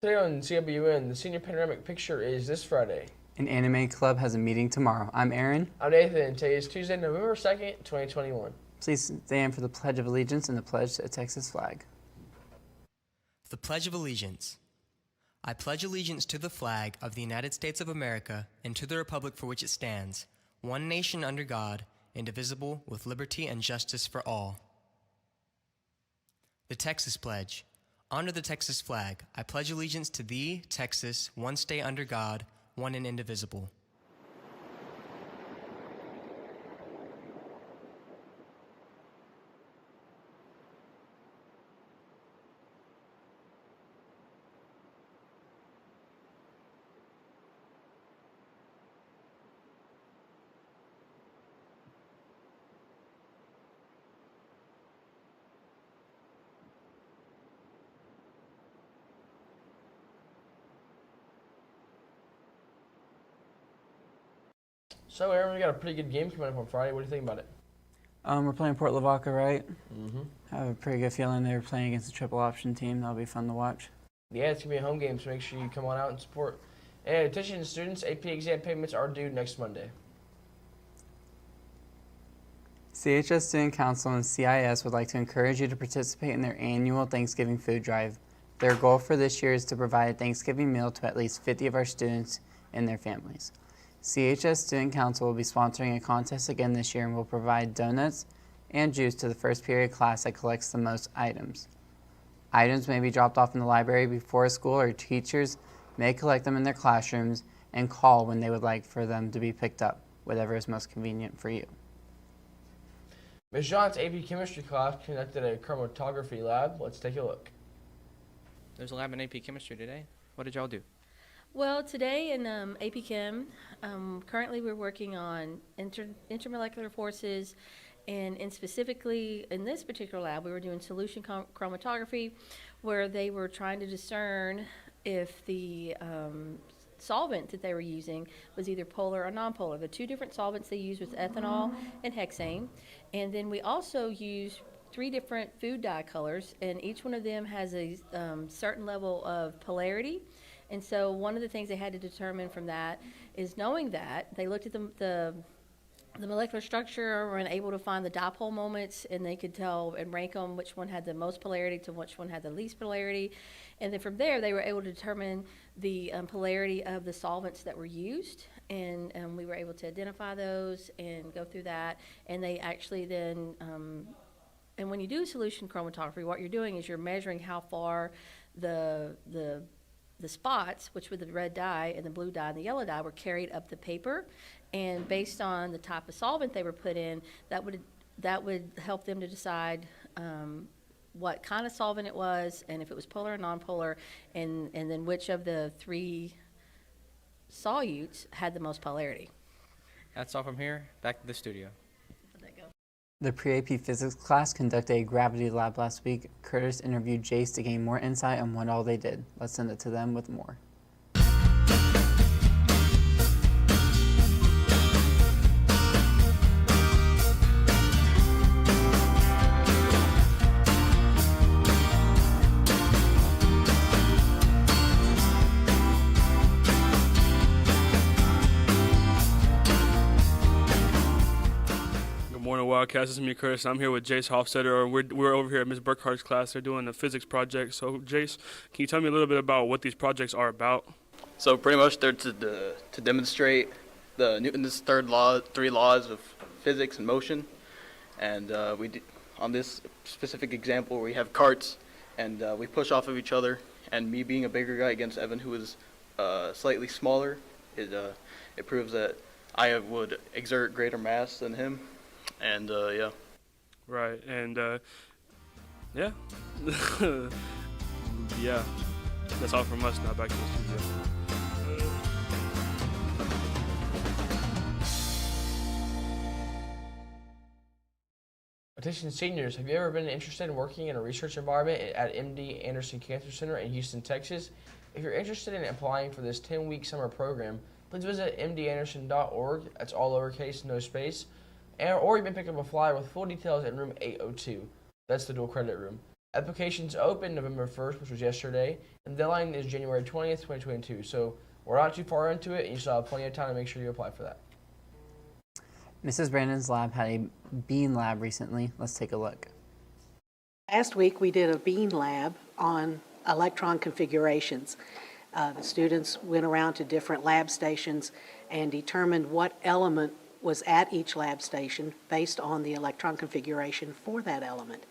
Today on CWN, the Senior Panoramic Picture is this Friday. An anime club has a meeting tomorrow. I'm Aaron. I'm Nathan, and today is Tuesday, November 2nd, 2021. Please stand for the Pledge of Allegiance and the pledge to the Texas flag. The Pledge of Allegiance. I pledge allegiance to the flag of the United States of America and to the republic for which it stands, one nation under God, indivisible, with liberty and justice for all. The Texas Pledge. Under the Texas flag, I pledge allegiance to thee, Texas, one state under God, one and indivisible. So, Aaron, we got a pretty good game coming up on Friday. What do you think about it? We're playing Port Lavaca, right? Mm-hmm. I have a pretty good feeling they're playing against a triple option team. That'll be fun to watch. Yeah, it's going to be a home game, so make sure you come on out and support. And attention students, AP exam payments are due next Monday. CHS Student Council and CIS would like to encourage you to participate in their annual Thanksgiving food drive. Their goal for this year is to provide a Thanksgiving meal to at least 50 of our students and their families. CHS Student Council will be sponsoring a contest again this year and will provide donuts and juice to the first period class that collects the most items. Items may be dropped off in the library before school, or teachers may collect them in their classrooms and call when they would like for them to be picked up, whatever is most convenient for you. Ms. John's AP Chemistry class conducted a chromatography lab. Let's take a look. There's a lab in AP Chemistry today. What did y'all do? Well, today in AP Chem, currently we're working on intermolecular forces, and specifically in this particular lab, we were doing solution chromatography, where they were trying to discern if the solvent that they were using was either polar or nonpolar. The two different solvents they used was ethanol and hexane, and then we also used 3 different food dye colors, and each one of them has a certain level of polarity. And so one of the things they had to determine from that is, knowing that, they looked at the molecular structure and able to find the dipole moments, and they could tell and rank them which one had the most polarity to which one had the least polarity. And then from there, they were able to determine the polarity of the solvents that were used, and we were able to identify those and go through that. And they actually then, and when you do solution chromatography, what you're doing is you're measuring how far the spots, which were the red dye and the blue dye and the yellow dye, were carried up the paper, and based on the type of solvent they were put in, that would help them to decide what kind of solvent it was, and if it was polar or nonpolar, and then which of the 3 solutes had the most polarity. That's all from here. Back to the studio. The pre-AP physics class conducted a gravity lab last week. Curtis interviewed Jace to gain more insight on what all they did. Let's send it to them with more. Wildcat, this is me, Curtis. I'm here with Jace Hofstetter. We're over here at Ms. Burkhart's class. They're doing a physics project. So, Jace, can you tell me a little bit about what these projects are about? So, pretty much they're to demonstrate the Newton's 3 laws of physics and motion. And on this specific example, we have carts, and we push off of each other. And me being a bigger guy against Evan, who is slightly smaller, it proves that I would exert greater mass than him. And yeah. Right, and yeah. Yeah, that's all from us. Now back to the studio. Attention seniors, have you ever been interested in working in a research environment at MD Anderson Cancer Center in Houston, Texas? If you're interested in applying for this 10-week summer program, please visit mdanderson.org. That's all lowercase, no space. Or you may pick up a flyer with full details in room 802. That's the dual credit room. Applications open November 1st, which was yesterday, and the deadline is January 20th, 2022. So we're not too far into it, and you still have plenty of time to make sure you apply for that. Mrs. Brandon's lab had a bean lab recently. Let's take a look. Last week we did a bean lab on electron configurations. The students went around to different lab stations and determined what element was at each lab station based on the electron configuration for that element.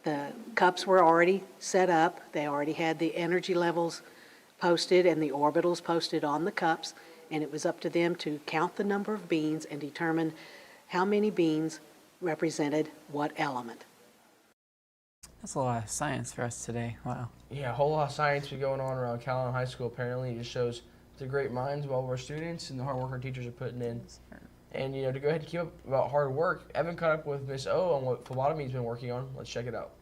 The cups were already set up. They already had the energy levels posted and the orbitals posted on the cups, and it was up to them to count the number of beans and determine how many beans represented what element. That's a lot of science for us today. Wow. Yeah, a whole lot of science be going on around Calallen High School. Apparently, it just shows the great minds of all of our students and the hard work our teachers are putting in. And, you know, to go ahead and keep up about hard work, Evan caught up with Miss O on what phlebotomy's been working on. Let's check it out.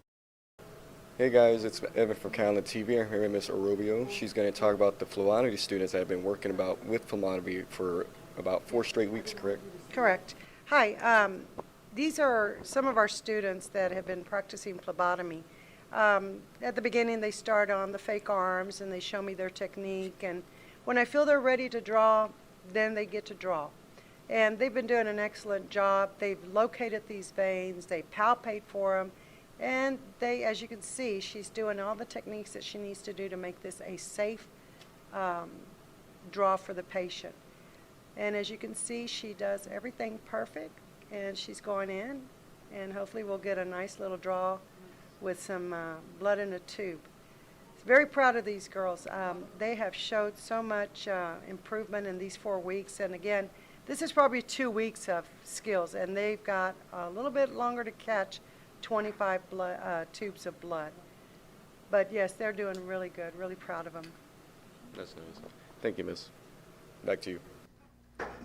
Hey guys, it's Evan from Calallen TV. I'm here with Miss Orobio. She's going to talk about the phlebotomy students that have been working with phlebotomy for about 4 straight weeks, correct? Correct. Hi, these are some of our students that have been practicing phlebotomy. At the beginning they start on the fake arms and they show me their technique, and when I feel they're ready to draw, then they get to draw. And they've been doing an excellent job. They've located these veins, they palpate for them, and they, as you can see, she's doing all the techniques that she needs to do to make this a safe draw for the patient. And as you can see, she does everything perfect, and she's going in, and hopefully we'll get a nice little draw with some blood in a tube. Very proud of these girls. They have showed so much improvement in these 4 weeks, and again, this is probably 2 weeks of skills, and they've got a little bit longer to catch 25 tubes of blood. But yes, they're doing really good. Really proud of them. That's nice. Thank you, Miss. Back to you.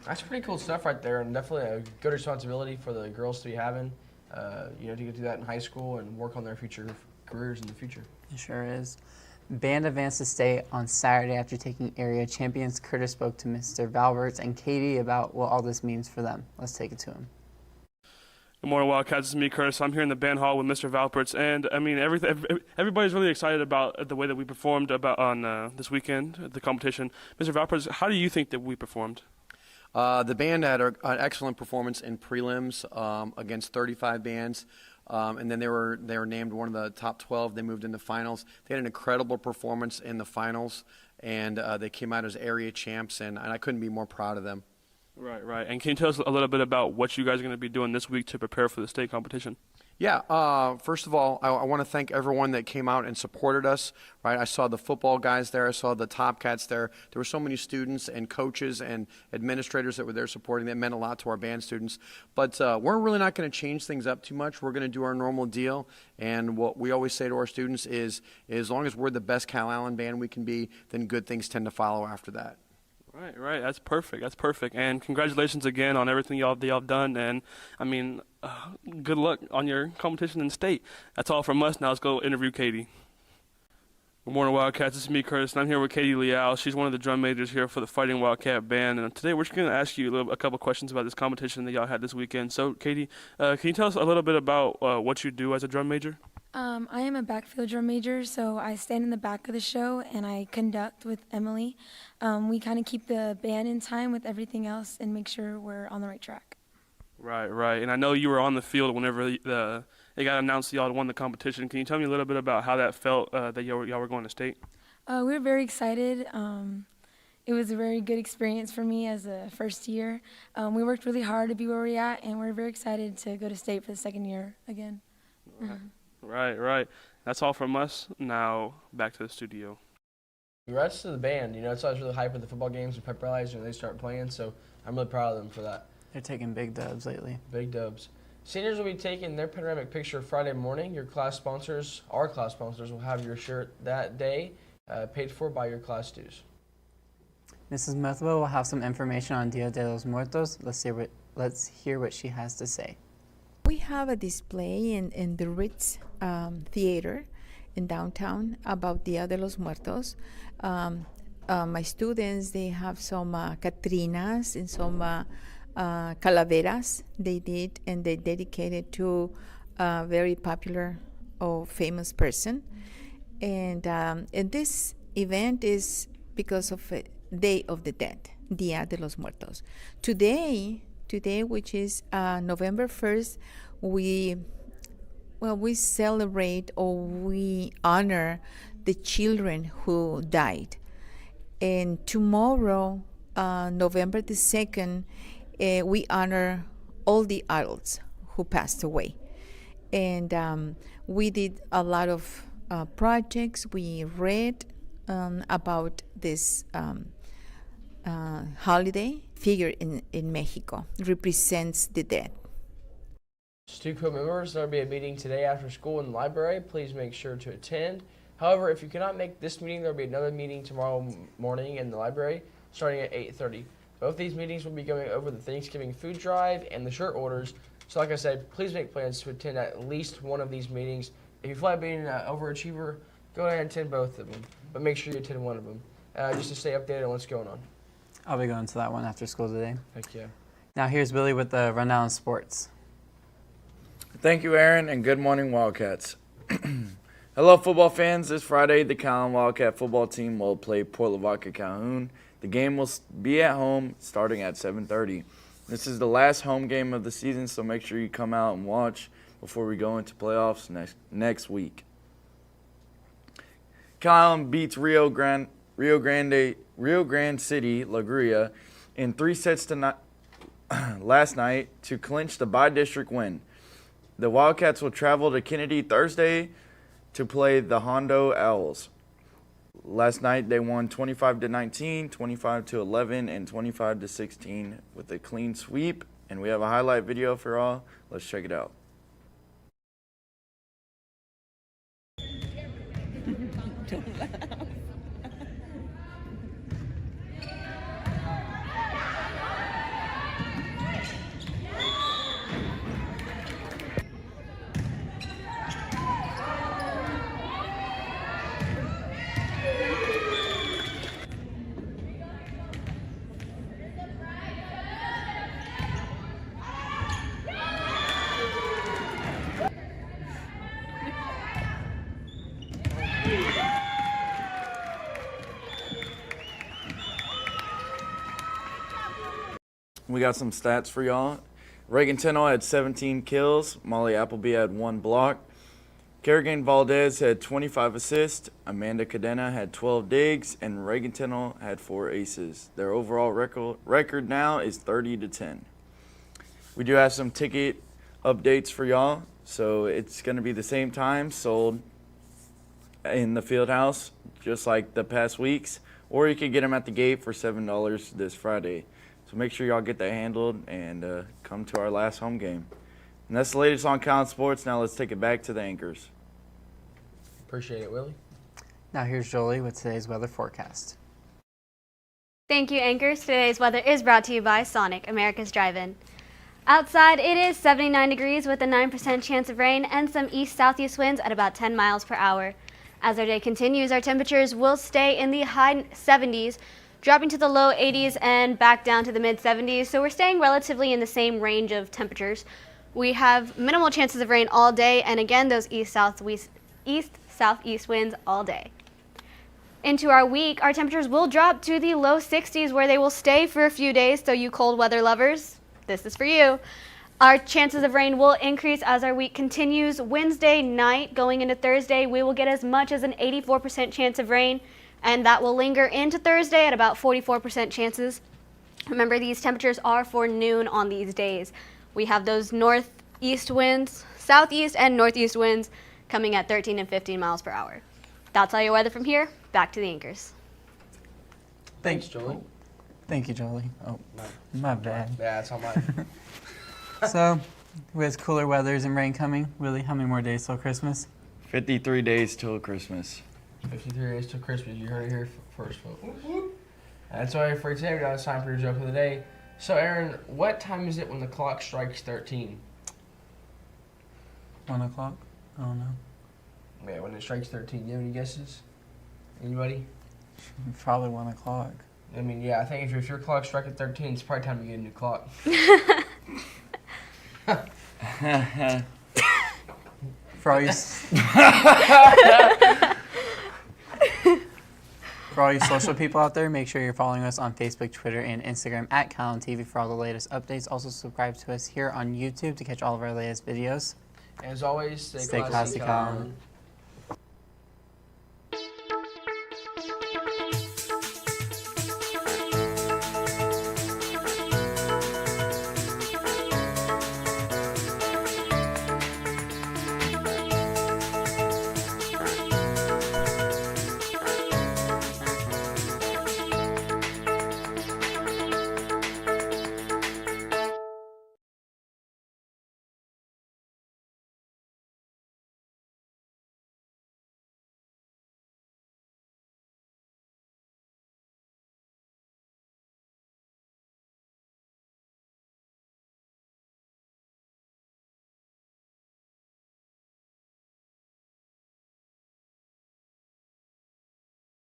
That's pretty cool stuff right there, and definitely a good responsibility for the girls to be having, you know, to get to do that in high school and work on their future careers in the future. It sure is. Band advanced to state on Saturday after taking area champions. Curtis spoke to Mr. Valberts and Katie about what all this means for them. Let's take it to him. Good morning, Wildcats. This is me, Curtis. I'm here in the band hall with Mr. Valperts, and I mean, everybody's really excited about the way that we performed on this weekend at the competition. Mr. Valperts, how do you think that we performed? The band had an excellent performance in prelims against 35 bands, and then they were named one of the top 12. They moved into finals. They had an incredible performance in the finals, and they came out as area champs, and I couldn't be more proud of them. Right, right. And can you tell us a little bit about what you guys are going to be doing this week to prepare for the state competition? Yeah, first of all, I want to thank everyone that came out and supported us, right? I saw the football guys there. I saw the Top Cats there. There were so many students and coaches and administrators that were there supporting. That meant a lot to our band students. But we're really not going to change things up too much. We're going to do our normal deal. And what we always say to our students is as long as we're the best Calallen band we can be, then good things tend to follow after that. Right, right. That's perfect. That's perfect. And congratulations again on everything y'all done. And I mean, good luck on your competition in state. That's all from us. Now let's go interview Katie. Good morning, Wildcats. This is me, Curtis, and I'm here with Katie Leal. She's one of the drum majors here for the Fighting Wildcat Band. And today we're just going to ask you a couple questions about this competition that y'all had this weekend. So, Katie, can you tell us a little bit about what you do as a drum major? I am a backfield drum major, so I stand in the back of the show and I conduct with Emily. We kind of keep the band in time with everything else and make sure we're on the right track. Right, right. And I know you were on the field whenever it got announced that y'all had won the competition. Can you tell me a little bit about how that felt that y'all were going to state? We were very excited. It was a very good experience for me as a first year. We worked really hard to be where we're at, and we're very excited to go to state for the second year again. Right. Right, right. That's all from us. Now back to the studio. Congrats to the band. You know, it's always really hype at the football games and pep rallies when they start playing, so I'm really proud of them for that. They're taking big dubs lately. Big dubs. Seniors will be taking their panoramic picture Friday morning. Our class sponsors will have your shirt that day, paid for by your class dues. Mrs. Methwa will have some information on Dia de los Muertos. Let's hear what she has to say. We have a display in the Ritz Theater in downtown about Dia de los Muertos. My students, they have some Catrinas and some calaveras they did, and they dedicated to a very popular or famous person. And this event is because of Day of the Dead, Día de los Muertos. Today, which is November 1st, we celebrate or we honor the children who died. And tomorrow, November the 2nd, we honor all the adults who passed away. And we did a lot of projects. We read about this holiday figure in Mexico, represents the dead. Stuco members, there will be a meeting today after school in the library. Please make sure to attend. However, if you cannot make this meeting, there will be another meeting tomorrow morning in the library starting at 8:30. Both these meetings will be going over the Thanksgiving food drive and the shirt orders. So like I said, please make plans to attend at least one of these meetings. If you feel like being an overachiever, go ahead and attend both of them. But make sure you attend one of them just to stay updated on what's going on. I'll be going to that one after school today. Heck yeah. Now here's Willie with the rundown of sports. Thank you, Aaron, and good morning, Wildcats. Hello, football fans. This Friday, the Calallen Wildcat football team will play Port Lavaca Calhoun. The game will be at home starting at 7:30. This is the last home game of the season, so make sure you come out and watch before we go into playoffs next week. Calallen beats Rio Grande City, La Grulla, in 3 sets last night to clinch the by-district win. The Wildcats will travel to Kennedy Thursday to play the Hondo Owls. Last night they won 25-19, 25-11, and 25-16 with a clean sweep. And we have a highlight video for all. Let's check it out. Don't laugh. We got some stats for y'all. Reagan Tennell had 17 kills. Molly Appleby had 1 block. Kerrigan Valdez had 25 assists. Amanda Cadena had 12 digs. And Reagan Tennell had 4 aces. Their overall record now is 30-10. We do have some ticket updates for y'all. So it's going to be the same time sold in the field house, just like the past weeks. Or you can get them at the gate for $7 this Friday. So make sure y'all get that handled and come to our last home game. And that's the latest on Calallen Sports. Now let's take it back to the anchors. Appreciate it, Willie. Now here's Jolie with today's weather forecast. Thank you, anchors. Today's weather is brought to you by Sonic, America's Drive-In. Outside, it is 79 degrees with a 9% chance of rain and some east-southeast winds at about 10 miles per hour. As our day continues, our temperatures will stay in the high 70s, dropping to the low 80s and back down to the mid-70s, so we're staying relatively in the same range of temperatures. We have minimal chances of rain all day, and again, those east-southeast winds all day. Into our week, our temperatures will drop to the low 60s, where they will stay for a few days, so you cold weather lovers, this is for you. Our chances of rain will increase as our week continues. Wednesday night, going into Thursday, we will get as much as an 84% chance of rain, and that will linger into Thursday at about 44% chances. Remember, these temperatures are for noon on these days. We have those northeast winds, southeast and northeast winds coming at 13 and 15 miles per hour. That's all your weather from here. Back to the anchors. Thanks, Jolie. Thank you, Jolie. Oh, my bad. Yeah, that's all mine. So, with cooler weathers and rain coming, Willie, how many more days till Christmas? 53 days till Christmas. 53 days till Christmas. You heard it here first, folks. That's all for today. Now it's time for your joke of the day. So, Aaron, what time is it when the clock strikes 13? 1 o'clock? I don't know. Yeah, when it strikes 13. Do you have any guesses? Anybody? Probably 1 o'clock. I mean, yeah, I think if your clock strikes at 13, it's probably time to get a new clock. For all you social people out there, make sure you're following us on Facebook, Twitter, and Instagram at CalallenTV for all the latest updates. Also subscribe to us here on YouTube to catch all of our latest videos. And as always, stay classy, Calallen.